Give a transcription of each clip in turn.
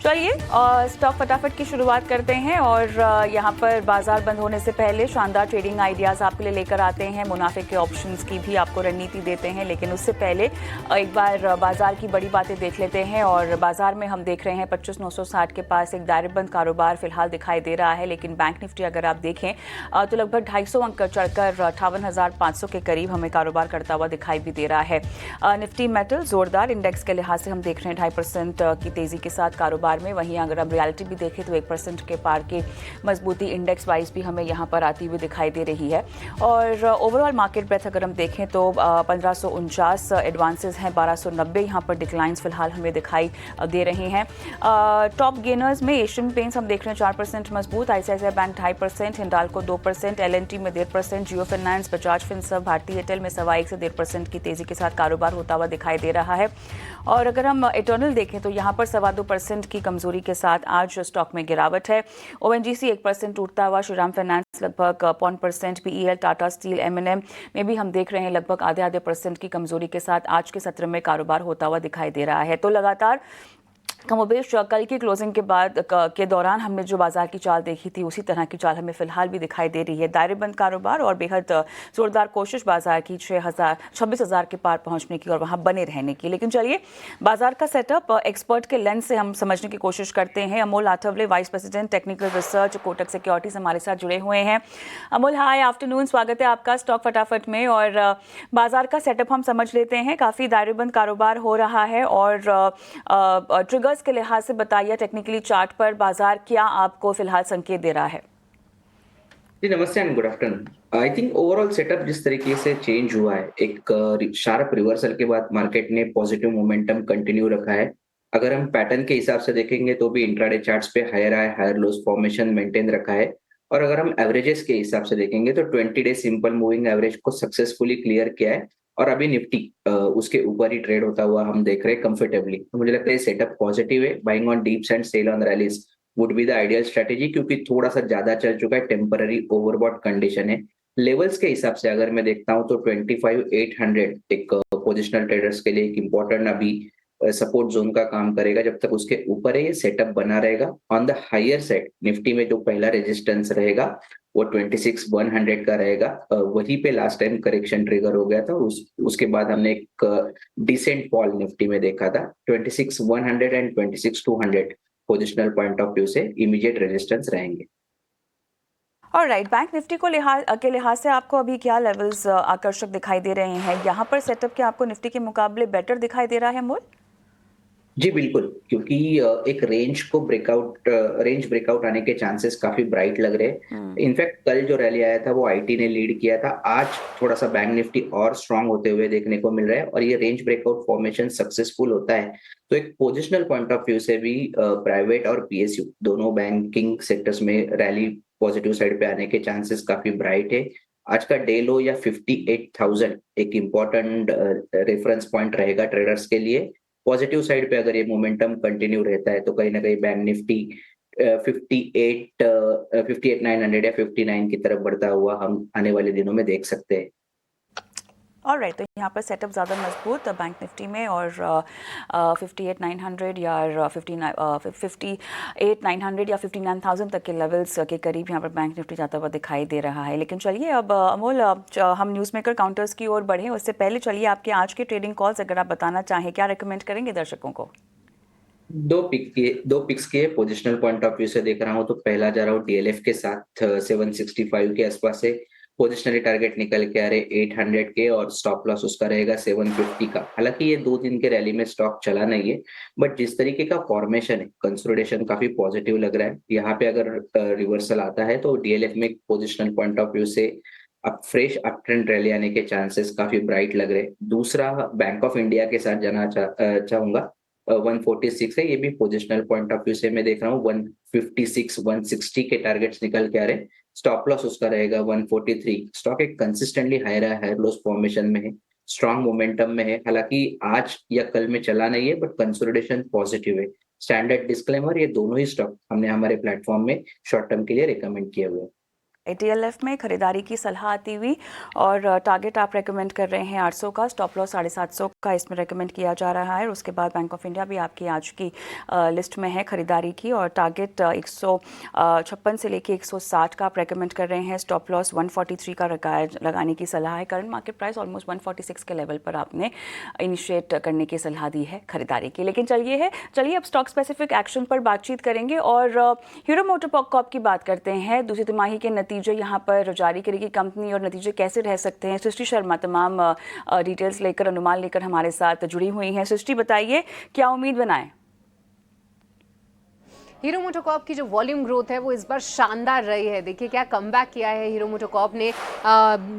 चलिए स्टॉक फटाफट की शुरुआत करते हैं और यहाँ पर बाजार बंद होने से पहले शानदार ट्रेडिंग आइडियाज़ आपके लिए लेकर आते हैं। मुनाफे के ऑप्शंस की भी आपको रणनीति देते हैं, लेकिन उससे पहले एक बार बाजार की बड़ी बातें देख लेते हैं। और बाजार में हम देख रहे हैं 25,960 के पास एक दायरेबंद कारोबार फिलहाल दिखाई दे रहा है, लेकिन बैंक निफ्टी अगर आप देखें तो लगभग 250 अंक चढ़कर 58,500 के करीब हमें कारोबार करता हुआ दिखाई भी दे रहा है। निफ्टी मेटल जोरदार इंडेक्स के लिहाज से हम देख रहे हैं 2.5% की तेजी के साथ कारोबार में। वहीं अगर हम रियलिटी भी देखें तो 1% के पार की मजबूती इंडेक्स वाइज भी हमें यहाँ पर आती हुई दिखाई दे रही है। और ओवरऑल मार्केट ब्रेथ अगर हम देखें तो 1549 एडवांसेस हैं, 1290 यहाँ पर डिक्लाइंस फिलहाल हमें दिखाई दे रहे हैं। टॉप गेनर्स में एशियन पेंट्स हम देख रहे हैं 4% मजबूत, आईसीआईसीआई बैंक 2.5%, हिंडाल्को 2%, एलएनटी में 1.5%, जियो फाइनेंस, बजाज फिनसर्व, भारतीय एयरटेल में 1.25 से 1.5% की तेजी के साथ कारोबार होता हुआ दिखाई दे रहा है। और अगर हम इटर्नल देखें तो यहाँ पर 2.25% की कमजोरी के साथ आज स्टॉक में गिरावट है। ओएनजीसी 1% टूटता हुआ, श्रीराम फाइनेंस लगभग 0.5%, पीईएल, टाटा स्टील, एमएनएम में भी हम देख रहे हैं लगभग आधे परसेंट की कमजोरी के साथ आज के सत्र में कारोबार होता हुआ दिखाई दे रहा है। तो लगातार कमोबेश कल की क्लोजिंग के बाद के दौरान हमने जो बाजार की चाल देखी थी उसी तरह की चाल हमें फिलहाल भी दिखाई दे रही है। दायरेबंद कारोबार और बेहद जोरदार कोशिश बाजार की 26,000 के पार पहुंचने की और वहां बने रहने की। लेकिन चलिए बाजार का सेटअप एक्सपर्ट के लेंस से हम समझने की कोशिश करते हैं। Amol Athawale, vice president technical research, Kotak securities हमारे साथ जुड़े हुए हैं। अमोल, हाय आफ्टरनून, स्वागत है आपका स्टॉक फटाफट में। और बाजार का सेटअप हम समझ लेते हैं, काफी दायरेबंद कारोबार हो रहा है और ट्रिगर के लिहाज से बताइए टेक्निकली चार्ट पर बाजार क्या आपको फिलहाल संकेत दे रहा है? जी नमस्ते and good afternoon. I think overall setup जिस तरीके से चेंज हुआ है, एक शार्प रिवर्सल के बाद मार्केट ने पॉजिटिव मोमेंटम कंटिन्यू रखा है। अगर हम पैटर्न के हिसाब से देखेंगे तो भी इंट्राडे चार्ट्स पे higher high higher lows formation maintain रखा है। और अगर हम एवरेजेस के हिसाब से देखेंगे तो 20 डे सिंपल मूविंग एवरेज को सक्सेसफुली क्लियर किया है और अभी निफ्टी उसके ऊपर ही ट्रेड होता हुआ हम देख रहे हैं कंफर्टेबली। तो मुझे लगता है सेटअप पॉजिटिव है। Buying on dips and sell on rallies would be the ideal strategy, क्योंकि थोड़ा सा ज्यादा चल चुका है, टेम्पररी ओवरबॉट कंडीशन है। लेवल्स के हिसाब से अगर मैं देखता हूं तो 25,800 एक पोजिशनल ट्रेडर्स के लिए एक इम्पोर्टेंट अभी सपोर्ट जोन का काम करेगा। जब तक उसके ऊपर है ये सेटअप बना रहेगा। On the higher side Nifty में जो पहला रेजिस्टेंस रहेगा वो 26,100 का रहेगा। वहीं पे लास्ट टाइम करेक्शन ट्रिगर हो गया था। उसके बाद हमने एक डिसेंट फॉल निफ्टी में देखा था। 26,100 and 26,200 positional point of view से इमीडिएट रेजिस्टेंस रहेंगे। और राइट, बैंक निफ्टी को लिहाज से आपको अभी क्या लेवल्स आकर्षक दिखाई दे रहे हैं? यहाँ पर सेटअप क्या आपको निफ्टी के मुकाबले बेटर दिखाई दे रहा है मोल? जी बिल्कुल, क्योंकि एक रेंज ब्रेकआउट आने के चांसेस काफी ब्राइट लग रहे हैं। इनफैक्ट कल जो रैली आया था वो आईटी ने लीड किया था। आज थोड़ा सा बैंक निफ्टी और स्ट्रांग होते हुए देखने को मिल रहा है और ये रेंज ब्रेकआउट फॉर्मेशन सक्सेसफुल होता है तो एक पोजिशनल पॉइंट ऑफ व्यू से भी प्राइवेट और पीएसयू दोनों बैंकिंग सेक्टर्स में रैली पॉजिटिव साइड पे आने के चांसेस काफी ब्राइट है। आज का डे लो या 58,000 एक इम्पोर्टेंट रेफरेंस पॉइंट रहेगा ट्रेडर्स के लिए। पॉजिटिव साइड पे अगर ये मोमेंटम कंटिन्यू रहता है तो कहीं ना कहीं बैंक निफ्टी 58,900 या 59 की तरफ बढ़ता हुआ हम आने वाले दिनों में देख सकते हैं। और राइट, तो यहाँ पर सेटअप ज़्यादा मजबूत बैंक निफ्टी में और 58,900 या 58,900 या 59,000 तक के लेवल्स के करीब यहाँ पर बैंक निफ्टी जाता हुआ दिखाई दे रहा है। लेकिन चलिए अब अमोल, हम न्यूज़ मेकर काउंटर्स की ओर बढ़ें उससे पहले चलिए आपके आज के ट्रेडिंग कॉल्स अगर आप बताना चाहें, क्या रिकमेंड करेंगे दर्शकों को? दो पिक्स के पोजिशनल पॉइंट ऑफ व्यू से देख रहा हूँ तो पहला जा रहा हूँ डीएलएफ के साथ 765 के आसपास से पोजिशनरी टारगेट निकल के आ रहे 800 के और स्टॉप लॉस उसका रहेगा 750 का। हालांकि ये 2 दिन के रैली में स्टॉक चला नहीं है, बट जिस तरीके का फॉर्मेशन है कंसोलिडेशन काफी पॉजिटिव लग रहा है। यहाँ पे अगर रिवर्सल आता है तो डीएलएफ में पोजिशनल पॉइंट ऑफ व्यू से अब फ्रेश अप ट्रेंड रैली आने के चांसेस काफी ब्राइट लग रहे हैं। दूसरा बैंक ऑफ इंडिया के साथ जाना चाहूंगा। 146 है, ये भी पोजिशनल पॉइंट ऑफ व्यू से मैं देख रहा हूँ 156 160 के टारगेट्स निकल के आ रहे हैं। स्टॉप लॉस उसका रहेगा 143। स्टॉक एक कंसिस्टेंटली हायर लोस फॉर्मेशन में है, स्ट्रॉन्ग मोमेंटम में है। हालांकि आज या कल में चला नहीं है, बट कंसोलिडेशन पॉजिटिव है। स्टैंडर्ड डिस्क्लेमर, ये दोनों ही स्टॉक हमने हमारे प्लेटफॉर्म में शॉर्ट टर्म के लिए रिकमेंड किए हुए हैं। ATLF में खरीदारी की सलाह आती हुई और टारगेट आप रेकमेंड कर रहे हैं 800 का, स्टॉप लॉस 750 का इसमें रेकमेंड किया जा रहा है। उसके बाद बैंक ऑफ इंडिया भी आपकी आज की लिस्ट में है खरीदारी की, और टारगेट 156 से लेके 160 का आप रेकमेंड कर रहे हैं। स्टॉप लॉस 143 का लगाने की सलाह है। करंट मार्केट प्राइस ऑलमोस्ट 146 के लेवल पर आपने इनिशिएट करने की सलाह दी है खरीदारी की। लेकिन चलिए अब स्टॉक स्पेसिफिक एक्शन पर बातचीत करेंगे और हीरो मोटोकॉर्प की बात करते हैं। दूसरी तिमाही के नतीजे यहाँ पर जारी करेगी कंपनी, और नतीजे कैसे रह सकते हैं। सृष्टि शर्मा तमाम डिटेल्स लेकर, अनुमान लेकर हमारे साथ जुड़ी हुई हैं। सृष्टि, बताइए क्या उम्मीद बनाएं? हीरो मोटोकॉर्प की जो वॉल्यूम ग्रोथ है वो इस बार शानदार रही है। देखिए क्या कमबैक किया है हीरो मोटोकॉर्प ने।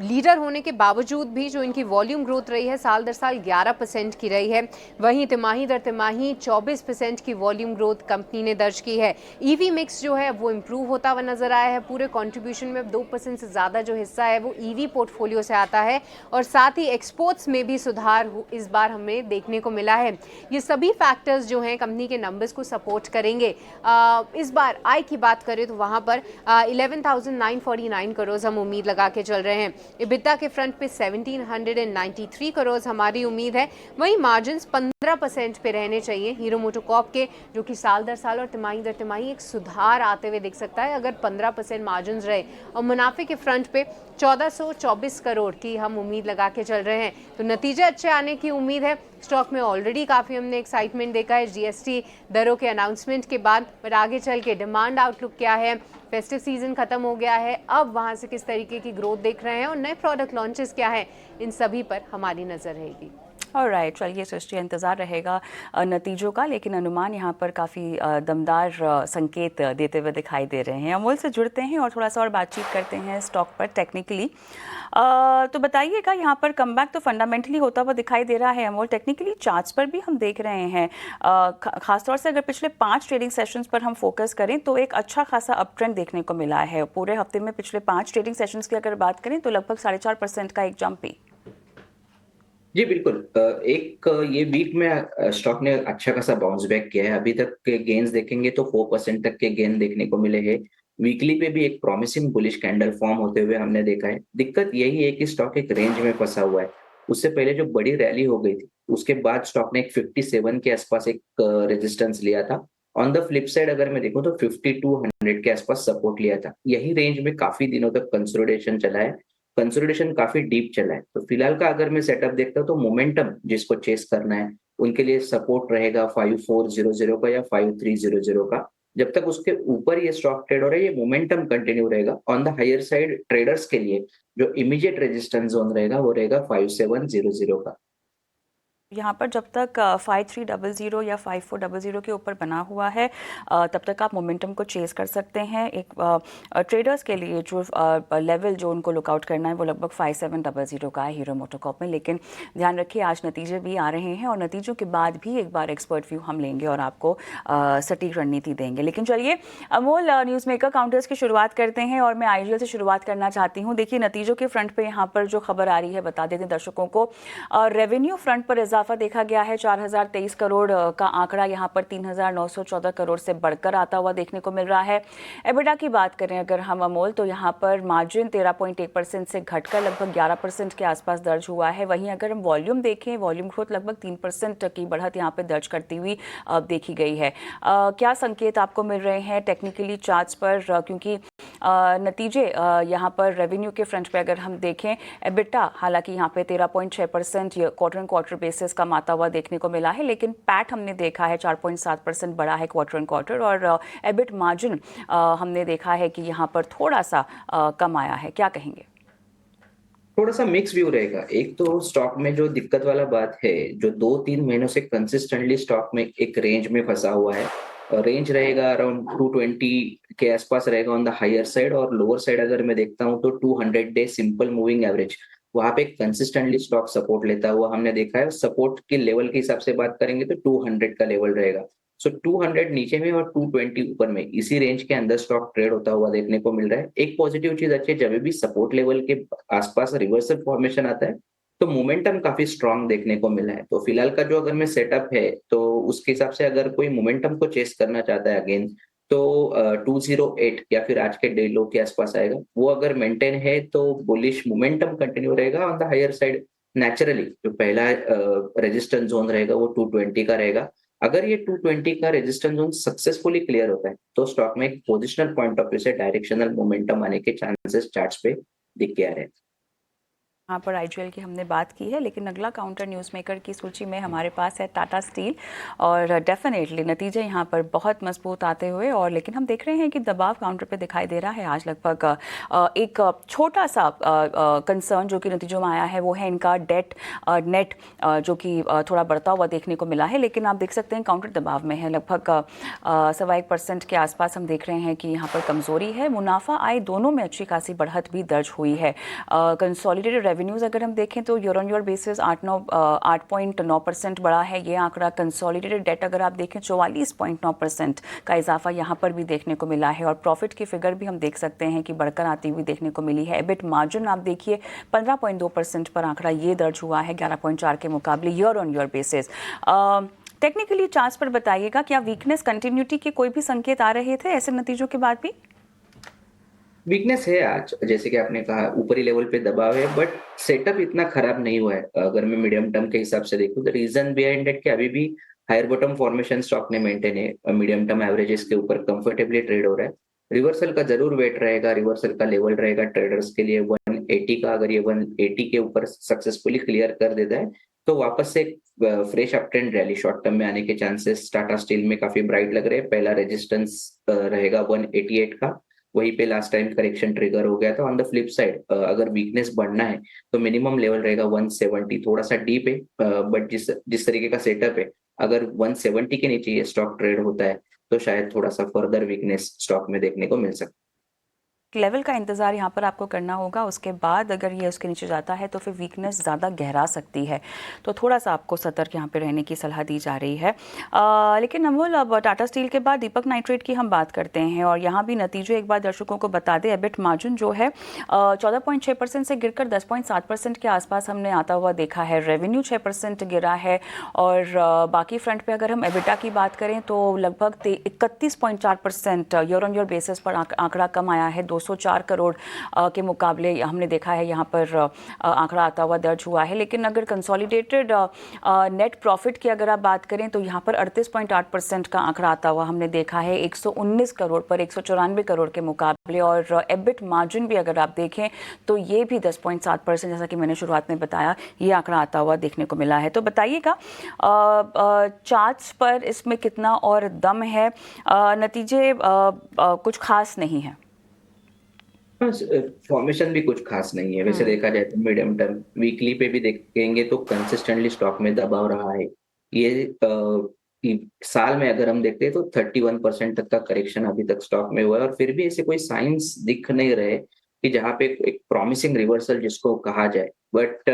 लीडर होने के बावजूद भी जो इनकी वॉल्यूम ग्रोथ रही है साल दर साल 11% की रही है। वहीं तिमाही दर तिमाही 24% की वॉल्यूम ग्रोथ कंपनी ने दर्ज की है। ईवी मिक्स जो है वो इम्प्रूव होता हुआ नजर आया है। पूरे कॉन्ट्रीब्यूशन में 2% से ज़्यादा जो हिस्सा है वो ईवी पोर्टफोलियो से आता है, और साथ ही एक्सपोर्ट्स में भी सुधार इस बार हमें देखने को मिला है। ये सभी फैक्टर्स जो हैं कंपनी के नंबर्स को सपोर्ट करेंगे। इस बार आय की बात करें तो वहां पर 11,949 करोड़ हम उम्मीद लगा के चल रहे हैं। EBITDA के फ्रंट पे 1,793 करोड़ हमारी उम्मीद है। वहीं मार्जिन्स 15% पे रहने चाहिए हीरो मोटोकॉर्प के, जो कि साल दर साल और तिमाही दर तिमाही एक सुधार आते हुए दिख सकता है अगर 15% मार्जिन्स रहे। और मुनाफे के फ्रंट पे 1424 करोड़ की हम उम्मीद लगा के चल रहे हैं। तो नतीजे अच्छे आने की उम्मीद है। स्टॉक में ऑलरेडी काफ़ी हमने एक्साइटमेंट देखा है GST दरों के अनाउंसमेंट के बाद, पर आगे चल के डिमांड आउटलुक क्या है, फेस्टिव सीजन खत्म हो गया है, अब वहां से किस तरीके की ग्रोथ देख रहे हैं और नए प्रोडक्ट लॉन्चेस क्या है, इन सभी पर हमारी नज़र रहेगी। ऑलराइट, चलिए सृष्टि, इंतज़ार रहेगा नतीजों का, लेकिन अनुमान यहाँ पर काफ़ी दमदार संकेत देते हुए दिखाई दे रहे हैं। अमोल से जुड़ते हैं और थोड़ा सा और बातचीत करते हैं स्टॉक पर टेक्निकली। तो बताइएगा, यहाँ पर कमबैक तो फंडामेंटली होता हुआ दिखाई दे रहा है अमोल। टेक्निकली चार्ट्स पर भी हम देख रहे हैं, खासतौर से अगर पिछले 5 ट्रेडिंग सेशंस पर हम फोकस करें तो एक अच्छा खासा अप ट्रेंड देखने को मिला है। पूरे हफ्ते में पिछले 5 ट्रेडिंग सेशंस की अगर बात करें तो लगभग 4.5% का एक जंप ही। जी बिल्कुल। ये वीक में स्टॉक ने अच्छा खासा बाउंस बैक किया है। अभी तक के गेन्स देखेंगे तो 4% तक के गेन देखने को मिले हैं। वीकली पे भी एक प्रॉमिसिंग बुलिश कैंडल फॉर्म होते हुए हमने देखा है। दिक्कत यही है कि स्टॉक एक रेंज में फंसा हुआ है। उससे पहले जो बड़ी रैली हो गई थी उसके बाद स्टॉक ने एक 57 के आसपास एक रेजिस्टेंस लिया था। ऑन द फ्लिप साइड अगर मैं देखूं तो 5200 के आसपास सपोर्ट लिया था। यही रेंज में काफी दिनों तक कंसोलिडेशन चला है। कंसोलिडेशन काफी डीप चला है। तो फिलहाल का अगर मैं सेटअप देखता हूं तो मोमेंटम जिसको चेस करना है उनके लिए सपोर्ट रहेगा 5400 का या 5300 का। जब तक उसके ऊपर ये स्टॉक ट्रेड हो रहा है ये मोमेंटम कंटिन्यू रहेगा। On the higher side traders के लिए जो इमीडिएट रेजिस्टेंस जोन रहेगा वो रहेगा 5700 का। यहाँ पर जब तक 5300 या 5400 के ऊपर बना हुआ है तब तक आप मोमेंटम को चेस कर सकते हैं। एक ट्रेडर्स के लिए जो लेवल जो उनको लुकआउट करना है वो लगभग 5700 का है हीरो मोटोकॉर्प में। लेकिन ध्यान रखिए, आज नतीजे भी आ रहे हैं और नतीजों के बाद भी एक बार एक्सपर्ट व्यू हम लेंगे और आपको सटीक रणनीति देंगे। लेकिन चलिए अमोल, न्यूज़ मेकर काउंटर्स की शुरुआत करते हैं और मैं IGL से शुरुआत करना चाहती हूँ। देखिए नतीजों के फ्रंट पर यहाँ पर जो खबर आ रही है बता देते हैं दर्शकों को। रेवेन्यू फ्रंट पर इजाफा देखा गया है, 4023 करोड़ का आंकड़ा यहाँ पर 3914 करोड़ से बढ़कर आता हुआ देखने को मिल रहा है। एबिटा की बात करें अगर हम अमोल, तो यहाँ पर मार्जिन 13.1% से घटकर लगभग 11% के आसपास दर्ज हुआ है। वहीं अगर हम वॉल्यूम देखें, वॉल्यूम ग्रोथ लगभग 3% की बढ़त यहाँ पर दर्ज करती हुई देखी गई है। क्या संकेत आपको मिल रहे हैं टेक्निकली चार्ट्स पर, क्योंकि नतीजे यहाँ पर रेवेन्यू के फ्रंट पे अगर हम देखें, एबिटा हालांकि यहाँ पे 13.6% क्वार्टर एंड क्वार्टर बेसिस का आता हुआ देखने को मिला है, लेकिन पैट हमने देखा है 4.7% बढ़ा है क्वार्टर एंड क्वार्टर, और एबिट मार्जिन हमने देखा है कि यहाँ पर थोड़ा सा कम आया है। क्या कहेंगे? थोड़ा सा मिक्स व्यू रहेगा। एक तो स्टॉक में जो दिक्कत वाला बात है, जो 2-3 महीनों से कंसिस्टेंटली स्टॉक में एक रेंज में फंसा हुआ है। रेंज रहेगा अराउंड 220 के आसपास रहेगा ऑन द हायर साइड, और लोअर साइड अगर मैं देखता हूँ तो 200 डे सिंपल मूविंग एवरेज वहां पे कंसिस्टेंटली स्टॉक सपोर्ट लेता हुआ हमने देखा है। सपोर्ट के लेवल के हिसाब से बात करेंगे तो 200 का लेवल रहेगा। सो 200 नीचे में और 220 ऊपर में, इसी रेंज के अंदर स्टॉक ट्रेड होता हुआ देखने को मिल रहा है। एक पॉजिटिव चीज अच्छी है, जब भी सपोर्ट लेवल के आसपास रिवर्सल फॉर्मेशन आता है तो मोमेंटम काफी स्ट्रांग देखने को मिला है। तो फिलहाल का जो अगर मैं सेटअप है तो उसके हिसाब से अगर कोई मोमेंटम को चेस करना चाहता है अगेन, तो 208 या फिर आज के डे लो के आसपास आएगा। वो अगर मेंटेन है तो बुलिश मोमेंटम कंटिन्यू रहेगा on the higher side. Naturally जो पहला रेजिस्टेंस जोन रहेगा वो 220 का रहेगा। अगर ये 220 का रेजिस्टेंस जोन सक्सेसफुली क्लियर होता है तो स्टॉक में एक पोजिशनल पॉइंट ऑफ व्यू से डायरेक्शनल मोमेंटम आने के चांसेस चार्ट्स पे दिख के आ रहे हैं। यहाँ पर आईजीएल की हमने बात की है, लेकिन अगला काउंटर न्यूज़ मेकर की सूची में हमारे पास है टाटा स्टील। और डेफिनेटली नतीजे यहाँ पर बहुत मजबूत आते हुए, और लेकिन हम देख रहे हैं कि दबाव काउंटर पे दिखाई दे रहा है। आज लगभग एक छोटा सा कंसर्न जो कि नतीजों में आया है वो है इनका डेट नेट, जो कि थोड़ा बढ़ता हुआ देखने को मिला है। लेकिन आप देख सकते हैं काउंटर दबाव में है, लगभग 1.25% के आसपास हम देख रहे हैं कि यहाँ पर कमजोरी है। मुनाफा आय दोनों में अच्छी खासी बढ़त भी दर्ज हुई है। कंसोलिडेटेड रेवेन्यूज अगर हम देखें तो ईयर ऑन ईयर बेसिस 8.9% बढ़ा है ये आंकड़ा। कंसोलिडेटेड डेट अगर आप देखें 44.9% का इजाफा यहाँ पर भी देखने को मिला है। और प्रॉफिट की फिगर भी हम देख सकते हैं कि बढ़कर आती हुई देखने को मिली है। एबिट मार्जिन आप देखिए 15.2% पर आंकड़ा ये दर्ज हुआ है 11.4 के मुकाबले year on year basis. Technically charts पर बताइएगा, क्या वीकनेस कंटिन्यूटी के कोई भी संकेत आ रहे थे ऐसे नतीजों के बाद भी? वीकनेस है आज, जैसे कि आपने कहा ऊपरी लेवल पे दबाव है, बट सेटअप इतना खराब नहीं हुआ है। अगर मैं मीडियम टर्म के हिसाब से देखूं तो रीजन बिहाइंड इट कि अभी भी हायर बॉटम फॉर्मेशन स्टॉक ने मेंटेन है, मीडियम टर्म एवरेजेस के ऊपर कंफर्टेबली ट्रेड हो रहा है। रिवर्सल का जरूर वेट रहेगा, रिवर्सल का लेवल रहेगा ट्रेडर्स के लिए 180 का। अगर ये 180 के ऊपर सक्सेसफुली क्लियर कर देता है तो वापस से fresh up trend rally short term में आने के चांसेस टाटा स्टील में काफी ब्राइट लग रहे हैं। पहला रेजिस्टेंस रहेगा 188 का, वहीं पे लास्ट टाइम करेक्शन ट्रिगर हो गया था। ऑन द फ्लिप साइड अगर वीकनेस बढ़ना है तो मिनिमम लेवल रहेगा 170। थोड़ा सा डीप है, बट जिस तरीके का सेटअप है, अगर 170 के नीचे ये स्टॉक ट्रेड होता है तो शायद थोड़ा सा फर्दर वीकनेस स्टॉक में देखने को मिल सकता है। लेवल का इंतज़ार यहाँ पर आपको करना होगा, उसके बाद अगर ये उसके नीचे जाता है तो फिर वीकनेस ज़्यादा गहरा सकती है। तो थोड़ा सा आपको सतर्क यहाँ पे रहने की सलाह दी जा रही है। लेकिन अमोल, अब टाटा स्टील के बाद दीपक नाइट्रेट की हम बात करते हैं, और यहाँ भी नतीजे एक बार दर्शकों को बता दें। एबिट मार्जिन जो है 14.6% से गिरकर 10.7% के आसपास हमने आता हुआ देखा है। रेवेन्यू 6% गिरा है, और बाकी फ्रंट पे अगर हम एबिटा की बात करें तो लगभग 31.4% ईयर ऑन ईयर बेसिस पर आंकड़ा कम आया है। 204 करोड़ के मुकाबले हमने देखा है यहाँ पर आंकड़ा आता हुआ दर्ज हुआ है। लेकिन अगर कंसोलिडेटेड नेट प्रॉफिट की अगर आप बात करें तो यहाँ पर 38.8% का आंकड़ा आता हुआ हमने देखा है 119 करोड़ पर 194 करोड़ के मुकाबले। और एबिट मार्जिन भी अगर आप देखें तो ये भी 10.7%, जैसा कि मैंने शुरुआत में बताया, ये आंकड़ा आता हुआ देखने को मिला है। तो बताइएगा चार्ट्स पर इसमें कितना और दम है? नतीजे कुछ खास नहीं है। फॉर्मेशन भी कुछ खास नहीं है वैसे देखा जाए तो। मीडियम टर्म वीकली पे भी देखेंगे तो कंसिस्टेंटली स्टॉक में दबाव रहा है। ये साल में अगर हम देखते हैं तो 31% तक का करेक्शन अभी तक स्टॉक में हुआ है, और फिर भी ऐसे कोई साइंस दिख नहीं रहे कि जहाँ पे एक प्रॉमिसिंग रिवर्सल जिसको कहा जाए। बट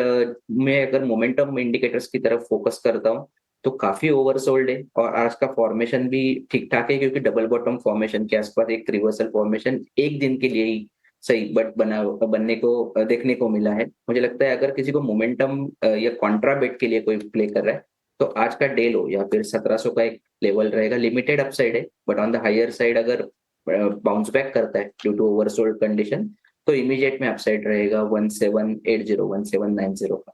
मैं अगर मोमेंटम इंडिकेटर्स की तरफ फोकस करता हूँ तो काफी ओवरसोल्ड है, और आज का फॉर्मेशन भी ठीक ठाक है, क्योंकि डबल बॉटम फॉर्मेशन के आसपास एक रिवर्सल फॉर्मेशन एक दिन के लिए ही सही बट बनने को देखने को मिला है। मुझे लगता है अगर किसी को मोमेंटम या कॉन्ट्रा बेट के लिए कोई प्ले कर रहा है तो आज का डे लो या फिर 1700 का एक लेवल रहेगा। लिमिटेड अपसाइड है, but on the higher side अगर बाउंस बैक करता है ड्यू टू ओवरसोल्ड कंडीशन तो इमीडिएट में अपसाइड रहेगा 1780 1790 का।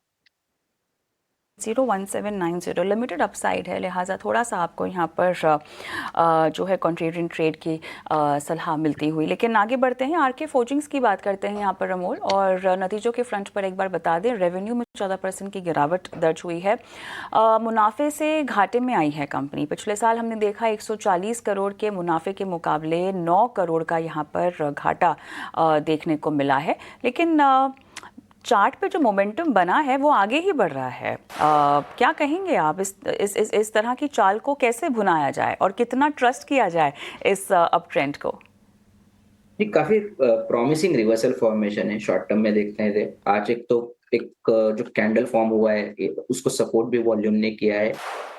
01790 लिमिटेड अपसाइड है, लिहाजा थोड़ा सा आपको यहाँ पर जो है कॉन्ट्रेरियन ट्रेड की सलाह मिलती हुई। लेकिन आगे बढ़ते हैं, आरके फोर्जिंग्स की बात करते हैं यहाँ पर अमोल। और नतीजों के फ्रंट पर एक बार बता दें, रेवेन्यू में 14% की गिरावट दर्ज हुई है। मुनाफे से घाटे में आई है कंपनी। पिछले साल हमने देखा 140 करोड़ के मुनाफे के मुकाबले 9 करोड़ का यहाँ पर घाटा देखने को मिला है। लेकिन चार्ट पे जो मोमेंटम बना है वो आगे ही बढ़ रहा है। क्या कहेंगे आप इस तरह की चाल को कैसे भुनाया जाए और कितना ट्रस्ट किया जाए इस अप ट्रेंड को? ये काफी प्रॉमिसिंग रिवर्सल फॉर्मेशन है शॉर्ट टर्म में देखते हैं। आज एक जो कैंडल फॉर्म हुआ है उसको सपोर्ट भी वॉल्यूम ने किया है,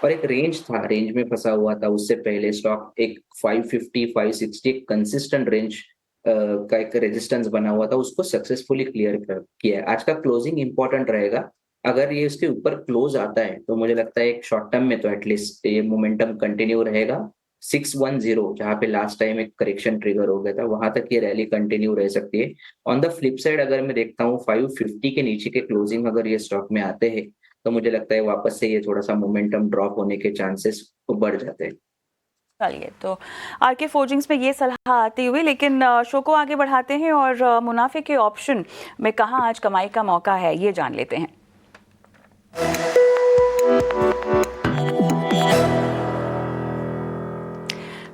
और एक रेंज था, रेंज में फंसा हुआ था उससे पहले स्टॉक। एक 550 560 एक कंसिस्टेंट रेंज का एक रेजिस्टेंस बना हुआ था, उसको सक्सेसफुली क्लियर किया है। आज का क्लोजिंग इंपॉर्टेंट रहेगा। अगर ये इसके ऊपर क्लोज आता है तो मुझे लगता है एक शॉर्ट टर्म में तो एटलीस्ट ये मोमेंटम कंटिन्यू रहेगा। 610 जहाँ पे लास्ट टाइम एक करेक्शन ट्रिगर हो गया था, वहां तक ये रैली कंटिन्यू रह सकती है। ऑन द फ्लिप साइड अगर मैं देखता हूँ 550 के नीचे के क्लोजिंग अगर ये स्टॉक में आते हैं तो मुझे लगता है वापस से ये थोड़ा सा मोमेंटम ड्रॉप होने के चांसेस बढ़ जाते हैं। चलिए, तो आरके फोर्जिंग्स में ये सलाह आती हुई, लेकिन शो को आगे बढ़ाते हैं और मुनाफे के ऑप्शन में कहाँ आज कमाई का मौका है ये जान लेते हैं।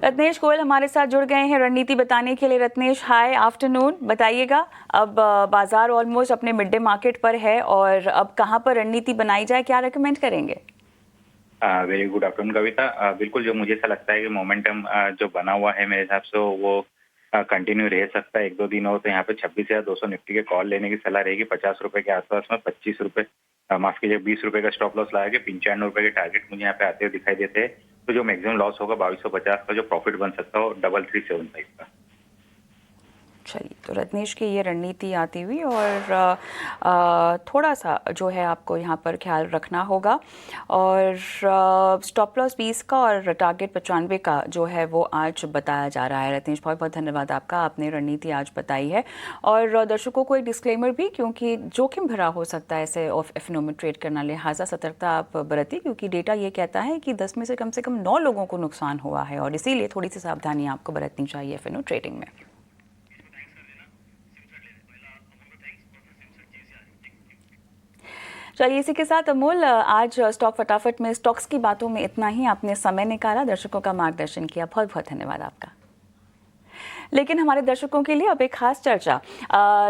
रत्नेश गोयल हमारे साथ जुड़ गए हैं रणनीति बताने के लिए। रत्नेश, हाय आफ्टरनून, बताइएगा अब बाजार ऑलमोस्ट अपने मिड डे मार्केट पर है और अब कहाँ पर रणनीति बनाई जाए, क्या रेकमेंड करेंगे? वेरी गुड आफ्टरनून कविता। बिल्कुल, जो मुझे ऐसा लगता है कि मोमेंटम जो बना हुआ है मेरे हिसाब से वो कंटिन्यू रह सकता है 1-2 दिन और। तो यहाँ पे 26,200 निफ्टी के कॉल लेने की सलाह रहेगी 50 रुपए के आसपास में। 25 रुपए माफ कीजिए 20 रुपए का स्टॉप लॉस लगा के 95 रुपए के टारगेट मुझे यहाँ पे आते हुए दिखाई देते हैं। तो जो मैक्सिमम लॉस होगा 2250 का जो प्रॉफिट बन सकता हो 3375 का। चलिए, तो रत्नेश की ये रणनीति आती हुई और थोड़ा सा जो है आपको यहाँ पर ख्याल रखना होगा और स्टॉप लॉस 20 का और टारगेट 95 का जो है वो आज बताया जा रहा है। रत्नेश, बहुत बहुत धन्यवाद आपका, आपने रणनीति आज बताई है। और दर्शकों को एक डिस्क्लेमर भी, क्योंकि जोखिम भरा हो सकता है ऐसे एफएनओ में ट्रेड करना, लिहाजा सतर्कता आप बरतिए, क्योंकि डेटा ये कहता है कि 10 में से कम 9 लोगों को नुकसान हुआ है और इसीलिए थोड़ी सी सावधानी आपको बरतनी चाहिए एफएनओ ट्रेडिंग में। चलिए, इसी के साथ अमोल, आज स्टॉक फटाफट में स्टॉक्स की बातों में इतना ही। आपने समय निकाला, दर्शकों का मार्गदर्शन किया, बहुत बहुत धन्यवाद आपका। लेकिन हमारे दर्शकों के लिए अब एक खास चर्चा।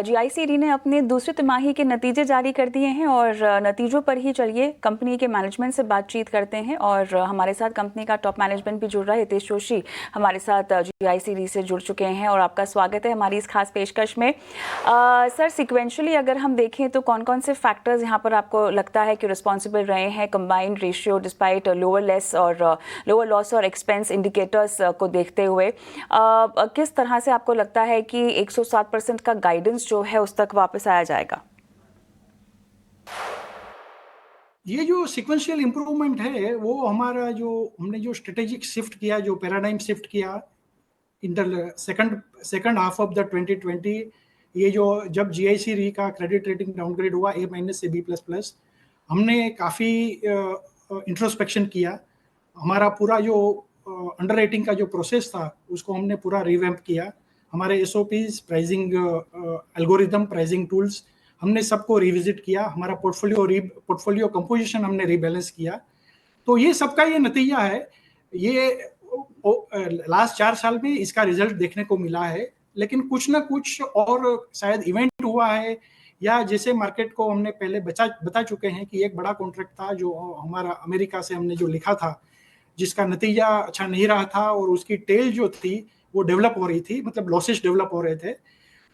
जीआईसीडी ने अपने दूसरी तिमाही के नतीजे जारी कर दिए हैं और नतीजों पर ही चलिए कंपनी के मैनेजमेंट से बातचीत करते हैं। और हमारे साथ कंपनी का टॉप मैनेजमेंट भी जुड़ रहा है। हितेश जोशी हमारे साथ जीआईसीडी से जुड़ चुके हैं और आपका स्वागत है हमारी इस खास पेशकश में। सर, सिक्वेंशली अगर हम देखें तो कौन कौन से फैक्टर्स यहाँ पर आपको लगता है कि रिस्पॉन्सिबल रहे हैं combined ratio despite lower loss और एक्सपेंस इंडिकेटर्स को देखते हुए? किस तरह से आपको लगता है कि 107% का गाइडेंस जो है उस तक वापस आया जाएगा? ये जो सिक्वेंशियल इंप्रूवमेंट है वो हमारा हमने जो स्ट्रेटेजिक शिफ्ट किया, जो पैराडाइम शिफ्ट किया in the second half of the 2020, ये जो जब जीआईसी री का क्रेडिट रेटिंग डाउनग्रेड हुआ A- से B++, हमने काफ़ी इंट्रोस्पेक्शन किया। हमारा पूरा जो अंडर राइटिंग का जो प्रोसेस था उसको हमने पूरा रिवैम्प किया। हमारे SOPs, pricing algorithm, pricing tools, हमने सबको रिविजिट किया। हमारा पोर्टफोलियो कंपोजिशन हमने रीबैलेंस किया। तो ये सबका ये नतीजा है। ये लास्ट 4 साल में इसका रिजल्ट देखने को मिला है। लेकिन कुछ ना कुछ और शायद इवेंट हुआ है, या जैसे मार्केट को हमने पहले बता चुके हैं कि एक बड़ा कॉन्ट्रैक्ट था जो हमारा अमेरिका से हमने जो लिखा था, जिसका नतीजा अच्छा नहीं रहा था और उसकी टेल जो थी वो डेवलप हो रही थी, मतलब लॉसेस डेवलप हो रहे थे।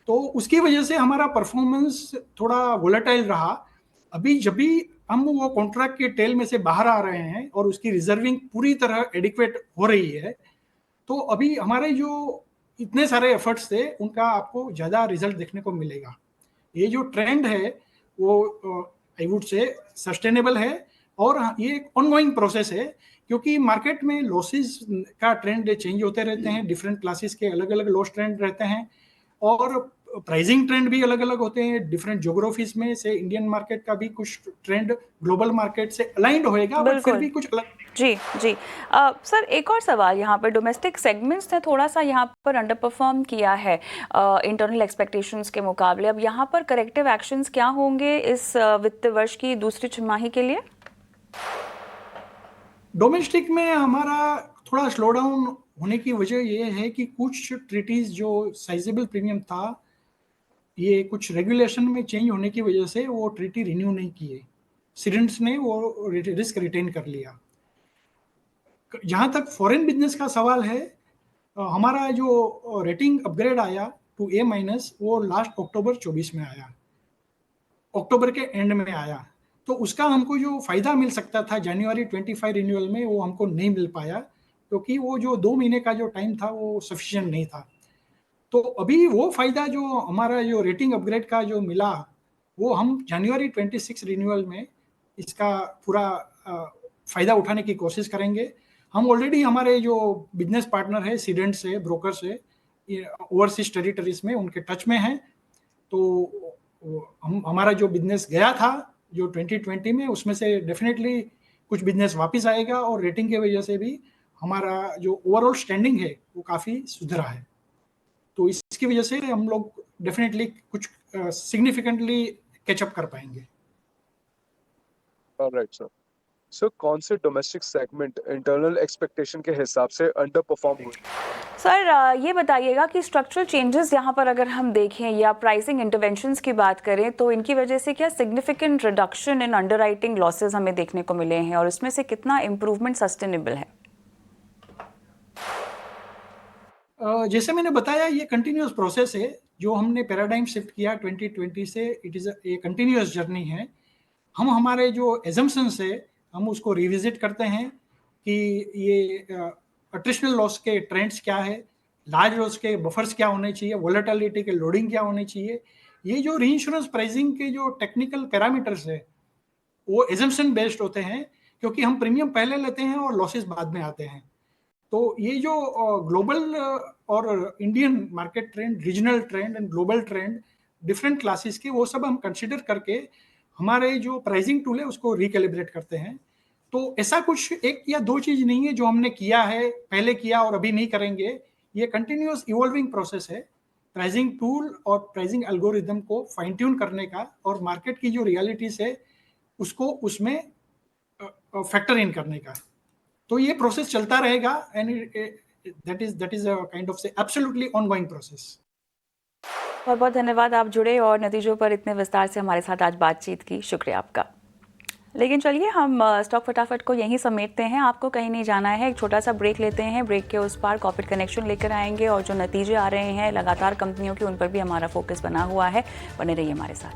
तो उसकी वजह से हमारा परफॉर्मेंस थोड़ा वोलेटाइल रहा। अभी जब भी हम वो कॉन्ट्रैक्ट के टेल में से बाहर आ रहे हैं और उसकी रिजर्विंग पूरी तरह एडिक्वेट हो रही है, तो अभी हमारे जो इतने सारे एफर्ट्स थे उनका आपको ज़्यादा रिजल्ट देखने को मिलेगा। ये जो ट्रेंड है वो आई वुड से सस्टेनेबल है और ये एक ऑनगोइंग प्रोसेस है, क्योंकि मार्केट में लॉसेस का ट्रेंड चेंज होते रहते हैं। डिफरेंट क्लासेस के अलग अलग लॉस ट्रेंड रहते हैं और प्राइसिंग ट्रेंड भी अलग अलग होते हैं डिफरेंट ज्योग्राफीज में से। इंडियन मार्केट का भी कुछ ट्रेंड ग्लोबल मार्केट से अलाइंड होएगा, बट फिर भी कुछ अलग। जी जी। सर, एक और सवाल यहाँ पर, डोमेस्टिक सेगमेंट्स ने थोड़ा सा यहाँ पर अंडर परफॉर्म किया है इंटरनल एक्सपेक्टेशंस के मुकाबले। अब यहाँ पर करेक्टिव एक्शंस क्या होंगे इस वित्त वर्ष की दूसरी तिमाही के लिए? डोमेस्टिक में हमारा थोड़ा स्लो डाउन होने की वजह ये है कि कुछ ट्रीटीज जो साइजेबल प्रीमियम था, ये कुछ रेगुलेशन में चेंज होने की वजह से वो ट्रीटी रिन्यू नहीं किए। सिडेंट्स ने वो रिस्क रिटेन कर लिया। जहाँ तक फॉरेन बिजनेस का सवाल है, हमारा जो रेटिंग अपग्रेड आया टू A- वो लास्ट अक्टूबर 24 में आया, अक्टूबर के एंड में आया। तो उसका हमको जो फायदा मिल सकता था जनवरी 25 रिन्यूअल में, वो हमको नहीं मिल पाया, क्योंकि वो जो 2 महीने का जो टाइम था वो सफिशिएंट नहीं था। तो अभी वो फायदा जो हमारा जो रेटिंग अपग्रेड का जो मिला, वो हम जनवरी 26 रिन्यूअल में इसका पूरा फायदा उठाने की कोशिश करेंगे। हम ऑलरेडी हमारे जो बिजनेस पार्टनर है, सीडेंट्स है, ब्रोकर्स है, ओवरसीज टेरिटरीज में उनके टच में हैं। तो हमारा जो बिजनेस गया था जो 2020 में, उसमें से डेफिनेटली कुछ बिजनेस वापस आएगा और रेटिंग की वजह से भी हमारा जो ओवरऑल स्टैंडिंग है वो काफ़ी सुधरा है। तो इसकी वजह से हम लोग डेफिनेटली कुछ सिग्निफिकेंटली कैचअप कर पाएंगे। Alright sir. सर कौन से डोमेस्टिक सेगमेंट इंटरनल एक्सपेक्टेशन के हिसाब से अंडर परफॉर्म हुए? सर ये बताइएगा कि स्ट्रक्चरल चेंजेस यहाँ पर अगर हम देखें या प्राइसिंग इंटरवेंशंस की बात करें तो इनकी वजह से क्या significant reduction in underwriting losses हमें देखने को मिले हैं और इसमें से कितना इम्प्रूवमेंट सस्टेनेबल है? जैसे मैंने बताया, ये कंटिन्यूस प्रोसेस है। जो हमने पैराडाइम शिफ्ट किया 2020 से, it is a continuous journey है। हम हमारे जो एजम्पशंस है हम उसको रिविजिट करते हैं कि ये अट्रिशनल लॉस के ट्रेंड्स क्या है, लार्ज लॉस के बफर्स क्या होने चाहिए, वोलेटिलिटी के लोडिंग क्या होने चाहिए। ये जो रीइंश्योरेंस प्राइसिंग के जो टेक्निकल पैरामीटर्स है वो एजम्पशन बेस्ड होते हैं, क्योंकि हम प्रीमियम पहले लेते हैं और लॉसेस बाद में आते हैं। तो ये जो ग्लोबल और Indian market trend, regional trend and global trend, different classes के, वो सब हम कंसिडर करके हमारे जो प्राइसिंग टूल है उसको रिकैलिब्रेट करते हैं। तो ऐसा कुछ एक या दो चीज नहीं है जो हमने किया है, पहले किया और अभी नहीं करेंगे। ये कंटिन्यूअस इवॉल्विंग प्रोसेस है प्राइसिंग टूल और प्राइसिंग एल्गोरिदम को फाइन ट्यून करने का, और मार्केट की जो रियलिटीज है उसको उसमें फैक्टर इन करने का। तो ये प्रोसेस चलता रहेगा and that is a kind of से एब्सोल्युटली ऑनगोइंग प्रोसेस। बहुत बहुत धन्यवाद, आप जुड़े और नतीजों पर इतने विस्तार से हमारे साथ आज बातचीत की, शुक्रिया आपका। लेकिन चलिए हम स्टॉक फटाफट को यहीं समेटते हैं, आपको कहीं नहीं जाना है। एक छोटा सा ब्रेक लेते हैं, ब्रेक के उस पार कॉर्पोरेट कनेक्शन लेकर आएंगे और जो नतीजे आ रहे हैं लगातार कंपनियों के, उन पर भी हमारा फोकस बना हुआ है। बने रहिए हमारे साथ।